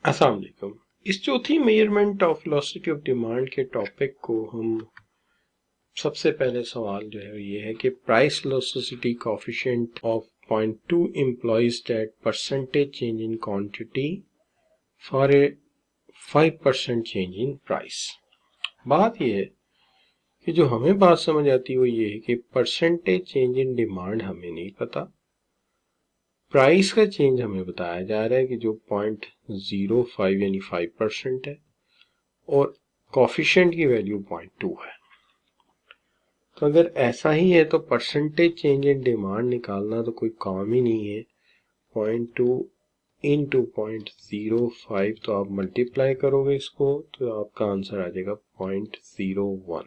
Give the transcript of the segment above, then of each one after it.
अस्सलाम वालेकुम। इस चौथी measurement of velocity of demand के टॉपिक को हम सबसे पहले सवाल जो है ये है कि price velocity coefficient of 0.2 implies that percentage change in quantity for a 5% change in price। बात ये है कि जो हमें बात समझ आती है वो ये है कि परसेंटेज चेंज इन डिमांड हमें नहीं पता, प्राइस का चेंज हमें बताया जा रहा है कि जो 0.05 यानी 5% है और कोफिशिएंट की वैल्यू 0.2 है। तो अगर ऐसा ही है तो परसेंटेज चेंज इन डिमांड निकालना तो कोई काम ही नहीं है। 0.2 इंटू 0.05 तो आप मल्टीप्लाई करोगे इसको तो आपका आंसर आ जाएगा 0.01।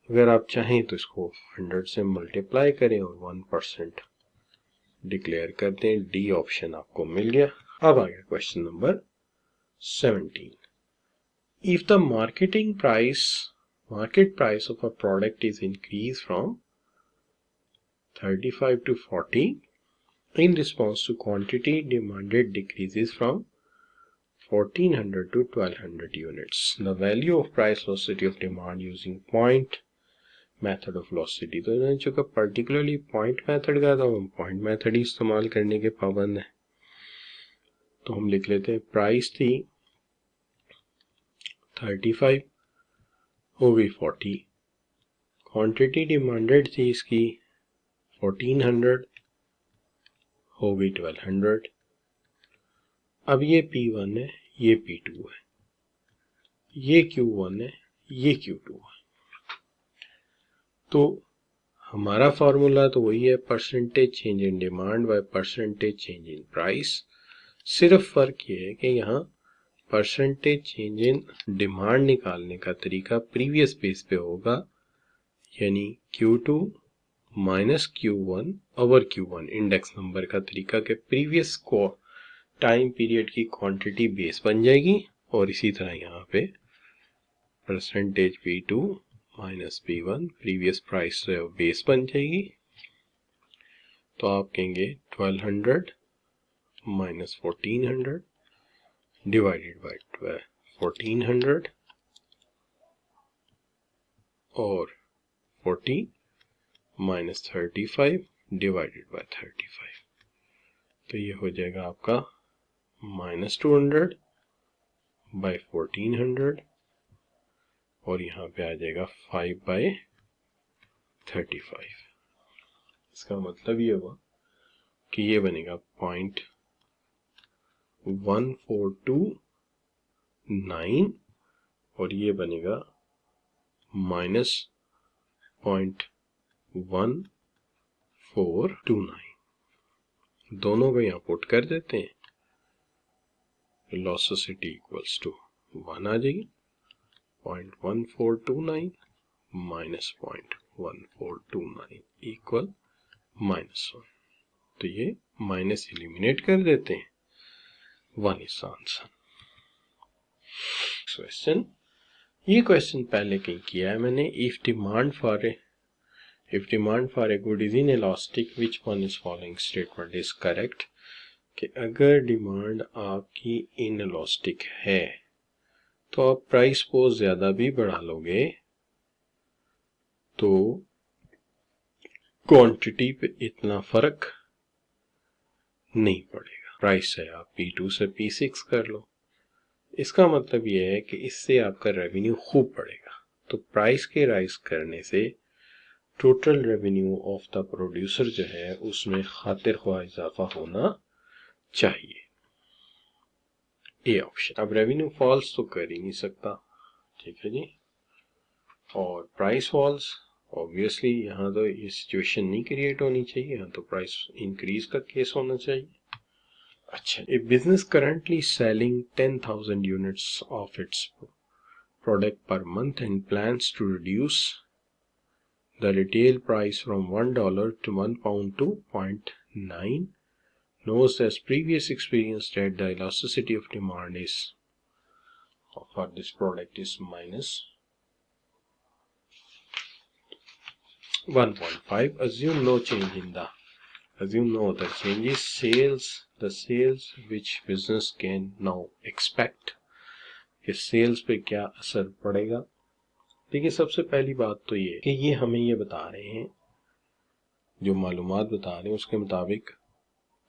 अगर आप चाहें तो इसको 100 से मल्टीप्लाई करें और 1% डिक्लेयर कर दें। डी ऑप्शन आपको मिल गया। अब आ गया question number 17। If the market price of a product is increased from 35 to 40 in response to quantity demanded decreases from 1400 to 1200 units, the value of price velocity of demand using point method of velocity। तो इन्होंने चूंकि particularly point method का तो हम point method ही इस्तेमाल करने के पाबंद है। तो हम लिख लेते हैं प्राइस थी 35 हो गई 40, क्वांटिटी डिमांडेड थी इसकी 1400 हो गई 1200। अब ये P1 है, ये P2 है, ये Q1 है, ये Q2 है। तो हमारा फॉर्मूला तो वही है percentage change in demand by percentage change in price. सिर्फ फर्क ये है कि यहाँ परसेंटेज चेंज इन डिमांड निकालने का तरीका प्रीवियस बेस पे होगा, यानी Q2 minus Q1 over Q1 index number का तरीका के प्रीवियस को टाइम पीरियड की क्वांटिटी बेस बन जाएगी और इसी तरह यहाँ पे percentage P2 minus P1 previous price base बन जाएगी। तो आप कहेंगे 1200 माइनस 1400 डिवाइडेड बाय 1400 और 40 माइनस 35 डिवाइडेड बाय 35। तो ये हो जाएगा आपका माइनस 200 बाय 1400 और यहाँ पे आ जाएगा 5 बाय 35। इसका मतलब ये हुआ कि ये बनेगा 0.1429 और ये बनेगा माइनस 0.1429। दोनों को यहाँ पुट कर देते हैं, वेलोसिटी इक्वल्स टू 1 आ जाएगी। 0.1429 माइनस 0.1429 इक्वल -1। तो ये माइनस एलिमिनेट कर देते हैं, 1 इज आंसर। क्वेश्चन, ये क्वेश्चन पहले कहीं किया है मैंने। If demand for a good is in elastic which one is following statement is correct. कि अगर डिमांड आपकी इन इलास्टिक है तो आप प्राइस को ज्यादा भी बढ़ा लोगे तो क्वांटिटी पे इतना फर्क नहीं पड़ेगा। प्राइस है आप P2 से P6 कर लो, इसका मतलब यह है कि इससे आपका रेवेन्यू खूब बढ़ेगा। तो प्राइस के राइज करने से total revenue of the producer जो है उसमें खातिर ख्वाह इजाफा होना चाहिए। A option. अब रेवेन्यू फॉल्स तो कर ही नहीं सकता, ठीक है जी। और प्राइस फॉल्स ऑब्वियसली यहाँ तो ये सिचुएशन नहीं क्रिएट होनी चाहिए, यहाँ तो प्राइस इंक्रीज का केस होना चाहिए। अच्छा, a business currently selling 10,000 units of its product per month and plans to reduce the retail price from $1 to £1 to 0.9, knows as previous experience that the elasticity of demand is for this product is minus 1.5. Assume no other changes. Sales the cells which business can now expect, कि sales पे क्या असर पड़ेगा। देखिए सबसे पहली बात तो ये कि ये हमें ये बता रहे हैं, जो मालूमात बता रहे हैं उसके मुताबिक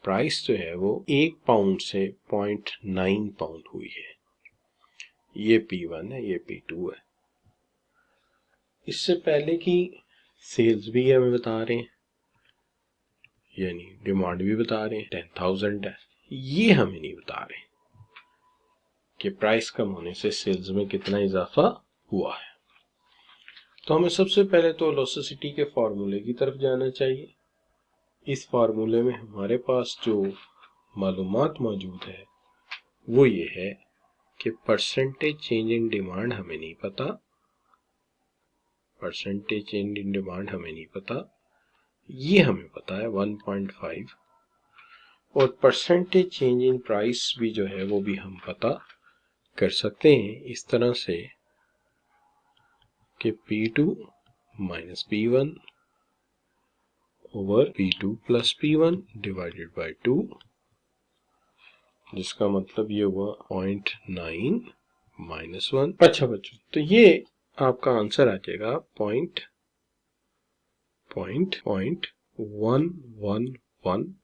प्राइस जो है वो 1 पाउंड से 0.9 पाउंड हुई है। ये P1 है, ये P2 है। इससे पहले की सेल्स भी हमें बता रहे हैं, यानी डिमांड भी बता रहे हैं 10,000 है। ये हमें नहीं बता रहे कि प्राइस कम होने से सेल्स में कितना इजाफा हुआ है। तो हमें सबसे पहले तो वेलोसिटी के फॉर्मूले की तरफ जाना चाहिए। इस फार्मूले में हमारे पास जो मालूमात मौजूद है वो ये है कि परसेंटेज चेंज इन डिमांड हमें नहीं पता, परसेंटेज चेंज इन डिमांड हमें नहीं पता, ये हमें पता है 1.5, और परसेंटेज चेंज इन प्राइस भी जो है वो भी हम पता कर सकते हैं इस तरह से कि P2 minus P1 over P2 plus P1 divided by 2, जिसका मतलब ये हुआ 0.9 माइनस 1। अच्छा बच्चों, तो ये आपका आंसर आ जाएगा 0.1111।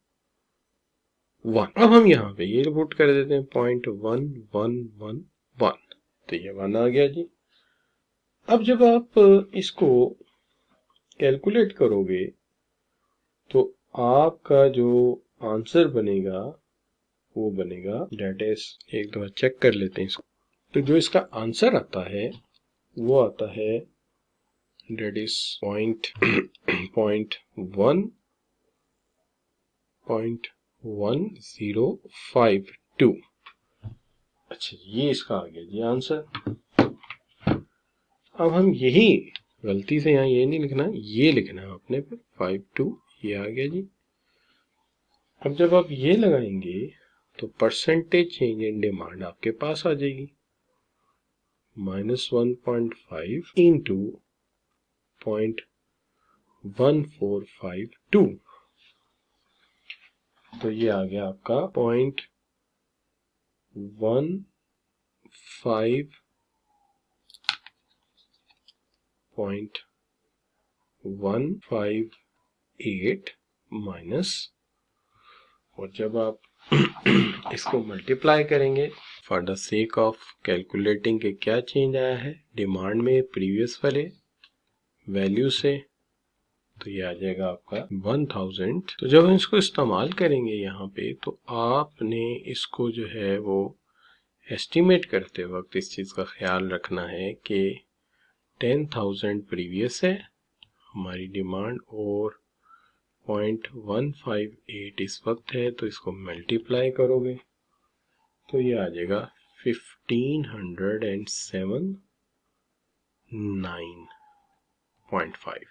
अब हम यहाँ पे ये पुट कर देते हैं 0.1111, तो ये 1 आ गया जी। अब जब आप इसको कैलकुलेट करोगे तो आपका जो आंसर बनेगा वो बनेगा, डेट इज, एक दफा चेक कर लेते हैं इसको। तो जो इसका आंसर आता है वो आता है डेट इज 0.1052। अच्छा, ये इसका आ गया जी आंसर। अब हम यही गलती से यहाँ ये नहीं लिखना, ये लिखना है अपने पे 52, ये आ गया जी। अब जब आप ये लगाएंगे तो परसेंटेज चेंज इन डिमांड आपके पास आ जाएगी, -1.5 इंटू 0.1452, तो ये आ गया आपका 0.158 माइनस, और जब आप इसको मल्टीप्लाई करेंगे for the sake of calculating के क्या चेंज आया है डिमांड में प्रीवियस वाले वैल्यू से, तो ये आ जाएगा आपका 1000। तो जब हम इसको इस्तेमाल करेंगे यहाँ पे तो आपने इसको जो है वो एस्टिमेट करते वक्त इस चीज़ का ख्याल रखना है कि 10,000 प्रीवियस है हमारी डिमांड और 0.158 इस वक्त है, तो इसको मल्टीप्लाई करोगे तो ये आ जाएगा 1507.9.5।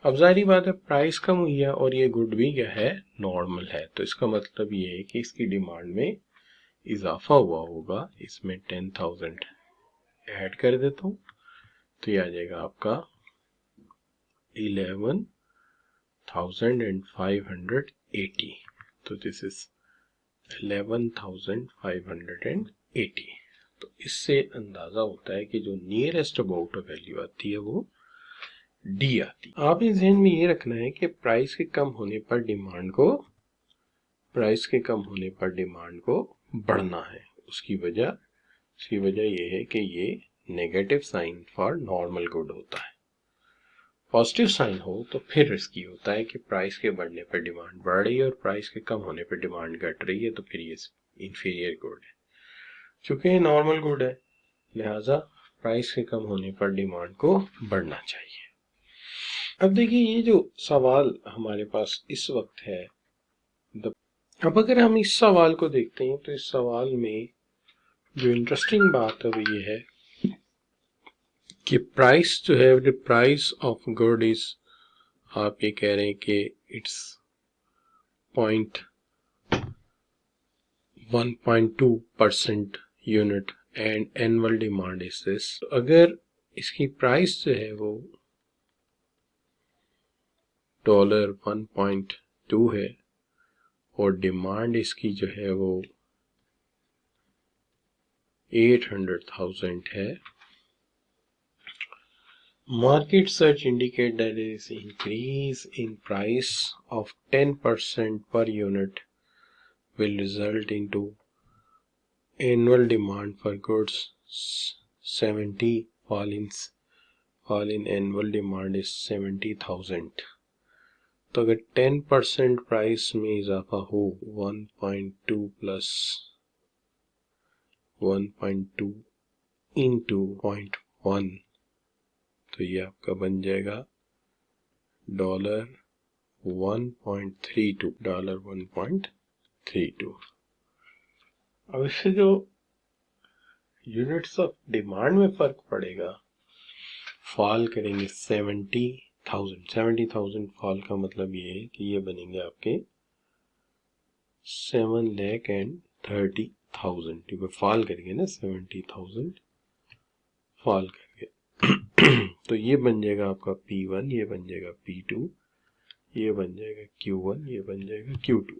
अब जाहिर बात है प्राइस कम हुई है और ये गुड भी क्या है, नॉर्मल है, तो इसका मतलब ये है कि इसकी डिमांड में इजाफा हुआ होगा। इसमें 10,000 ऐड कर देता हूँ तो ये आ जाएगा आपका 11,580, तो दिस इज 11,580। तो इससे अंदाजा होता है कि जो नियरेस्ट अबाउट वैल्यू आती है वो डी आती है। आपने ध्यान में ये रखना है कि प्राइस के कम होने पर डिमांड को बढ़ना है। उसकी वजह ये है कि ये negative sign for normal good होता है। पॉजिटिव साइन हो तो फिर रिस्की होता है कि प्राइस के बढ़ने पर डिमांड बढ़ रही है और प्राइस के कम होने पर डिमांड घट रही है, तो फिर ये इंफीरियर गुड है। चूंकि ये नॉर्मल गुड है लिहाजा प्राइस के कम होने पर डिमांड को बढ़ना चाहिए। अब देखिए ये जो सवाल हमारे पास इस वक्त है, अब अगर हम इस सवाल को देखते हैं तो इस सवाल में जो इंटरेस्टिंग बात है वो ये है कि प्राइस जो है, the price of good is, आप ये कह रहे हैं कि it's 1.2% unit and annual demand is this. अगर इसकी प्राइस जो है वो $1.2 है और डिमांड इसकी जो है वो 800,000 है। Market search indicate that is increase in price of 10% per unit will result into annual demand for goods 70 fall in annual demand is 70,000। तो अगर 10% प्राइस में इजाफा हो 1.2 प्लस 1.2 इंटू 0.1 तो ये आपका बन जाएगा $1.32। अब इससे जो यूनिट्स ऑफ डिमांड में फर्क पड़ेगा, फॉल करेंगे 70,000 फॉल का मतलब ये है कि ये बनेंगे आपके 7,30,000 क्योंकि फॉल करेंगे ना 70,000 फॉल करके तो ये बन जाएगा आपका P1, ये बन जाएगा P2, ये बन जाएगा Q1, ये बन जाएगा Q2।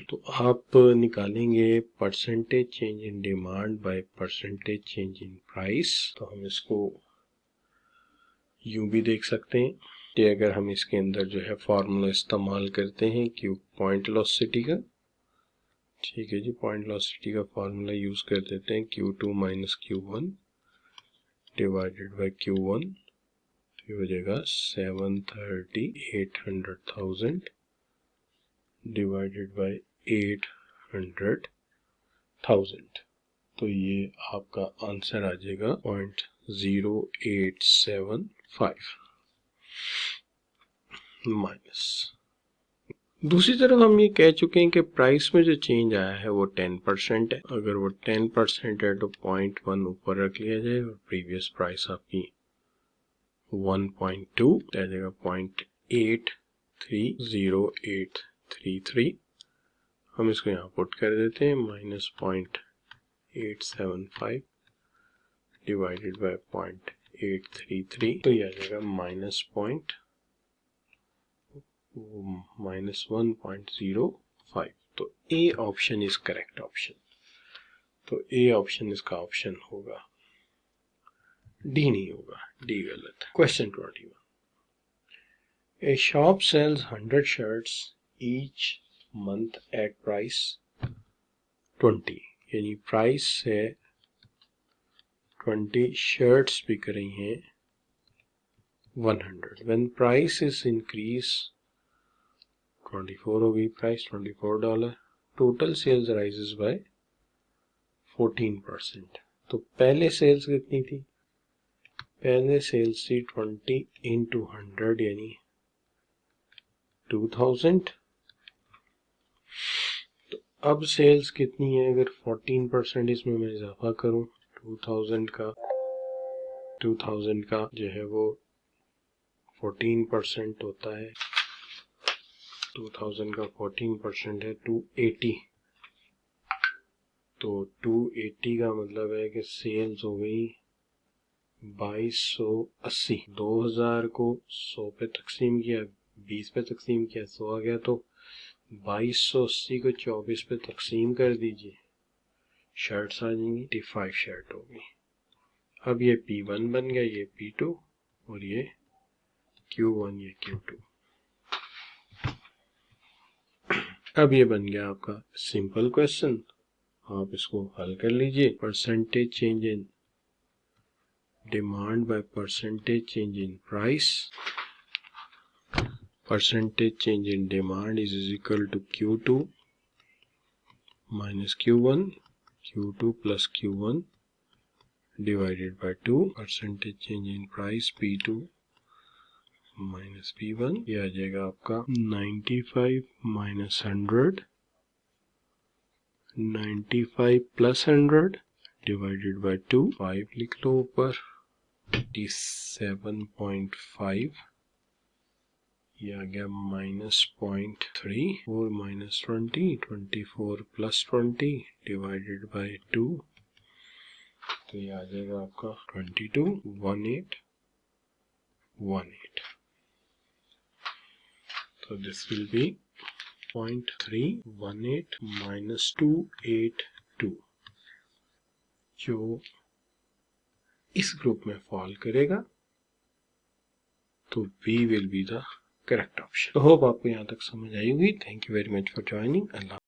तो आप निकालेंगे percentage change in demand by percentage change in price. तो हम इसको यूं भी देख सकते हैं कि अगर हम इसके अंदर जो है फॉर्मूला इस्तेमाल करते हैं Q पॉइंट वेलोसिटी का, ठीक है जी, पॉइंट वेलोसिटी का फॉर्मूला यूज कर देते हैं Q2 minus Q1 divided by Q1, ये हो जाएगा 730,800,000 डिवाइडेड बाय 800,000। तो ये आपका आंसर आ जाएगा 0.0875 माइनस। दूसरी तरफ हम ये कह चुके हैं कि प्राइस में जो चेंज आया है वो 10% है। अगर वो 10% है तो 0.1 ऊपर रख लिया जाए और प्रीवियस प्राइस आपकी 1.2 आ जाएगा 0.830833। हम इसको यहाँ पुट कर देते हैं माइनस 0.875 डिवाइडेड बाय 0.833 तो ये आ जाएगा माइनस 1.05। तो A option is correct option. तो ए ऑप्शन इसका ऑप्शन होगा, डी नहीं होगा, डी गलत है। Question 21, a shop sells 100 shirts each month at price 20, यानी प्राइस है 20 shirts बिक रही हैं 100। when price is increase 24 हो गई, price $24, total sales rises by 14%। तो पहले सेल्स कितनी थी? पहले सेल्स थी 20 इंटू 100 यानी 2000। तो अब सेल्स कितनी है? अगर 14% इसमें मैं इजाफा करूं 2000 का जो है वो 14% होता है, 2000 का 14% है 280। तो 280 का मतलब है कि सेल्स हो गई 2280। 2000 को 100 पे तकसीम किया, 20 पे तकसीम किया, 100 आ गया। तो 2280 को 24 पे तकसीम कर दीजिए, शर्ट्स आ जाएंगी 85 शर्ट होगी। अब ये P1 बन गया, ये P2 और ये Q1, ये Q2। अब ये बन गया आपका सिंपल क्वेश्चन, आप इसको हल कर लीजिए। Percentage change in demand by percentage change in price, percentage change in demand is equal to Q2 minus Q1, Q2 plus Q1 divided by 2, percentage change in price P2 minus P1, ये आ जाएगा आपका 95 minus 100, 95 plus 100 divided by 2, 5 लिख लो ऊपर, 87.5, ये आ गया -0.3 और -20, 24 plus 20 divided by 2, तो ये आ जाएगा आपका 221818। तो दिस विल बी 0.318 minus 282 जो इस ग्रुप में फॉल करेगा तो B will be the correct option. Hope आपको यहाँ तक समझ आई होगी। Thank you very much for joining. Allah.